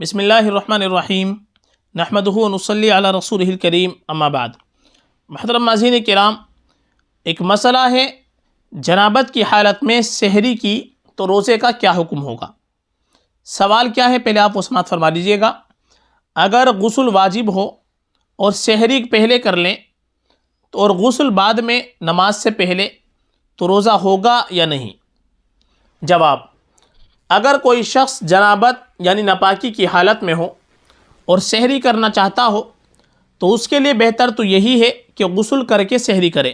بسم اللہ الرحمن الرحیم نحمدہ ونصلی علی رسولہ الکریم اما بعد۔ محترم ناظرین کرام، ایک مسئلہ ہے جنابت کی حالت میں سحری کی تو روزے کا کیا حکم ہوگا۔ سوال کیا ہے پہلے آپ وہ سماعت فرما لیجئے گا۔ اگر غسل واجب ہو اور سحری پہلے کر لیں اور غسل بعد میں نماز سے پہلے تو روزہ ہوگا یا نہیں؟ جواب: اگر کوئی شخص جنابت یعنی ناپاکی کی حالت میں ہو اور سحری کرنا چاہتا ہو تو اس کے لیے بہتر تو یہی ہے کہ غسل کر کے سحری کرے۔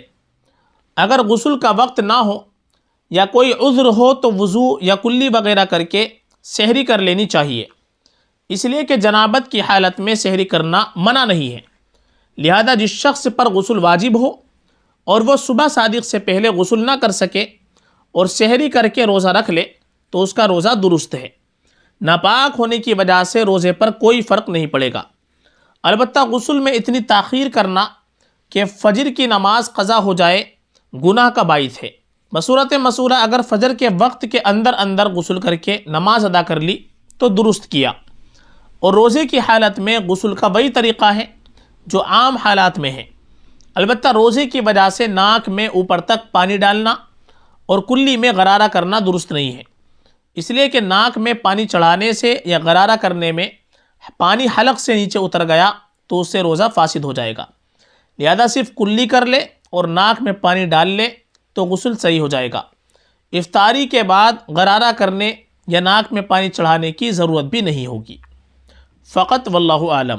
اگر غسل کا وقت نہ ہو یا کوئی عذر ہو تو وضو یا کلی وغیرہ کر کے سحری کر لینی چاہیے، اس لیے کہ جنابت کی حالت میں سحری کرنا منع نہیں ہے۔ لہذا جس شخص پر غسل واجب ہو اور وہ صبح صادق سے پہلے غسل نہ کر سکے اور سحری کر کے روزہ رکھ لے تو اس کا روزہ درست ہے۔ ناپاک ہونے کی وجہ سے روزے پر کوئی فرق نہیں پڑے گا۔ البتہ غسل میں اتنی تاخیر کرنا کہ فجر کی نماز قضا ہو جائے گناہ کا باعث ہے۔ بصورت مصورہ اگر فجر کے وقت کے اندر غسل کر کے نماز ادا کر لی تو درست کیا، اور روزے کی حالت میں غسل کا وہی طریقہ ہے جو عام حالات میں ہے۔ البتہ روزے کی وجہ سے ناک میں اوپر تک پانی ڈالنا اور کلی میں غرارہ کرنا درست نہیں ہے، اس لیے کہ ناک میں پانی چڑھانے سے یا غرارہ کرنے میں پانی حلق سے نیچے اتر گیا تو اس سے روزہ فاسد ہو جائے گا۔ لہذا صرف کلی کر لے اور ناک میں پانی ڈال لے تو غسل صحیح ہو جائے گا۔ افطاری کے بعد غرارہ کرنے یا ناک میں پانی چڑھانے کی ضرورت بھی نہیں ہوگی۔ فقط واللہ عالم۔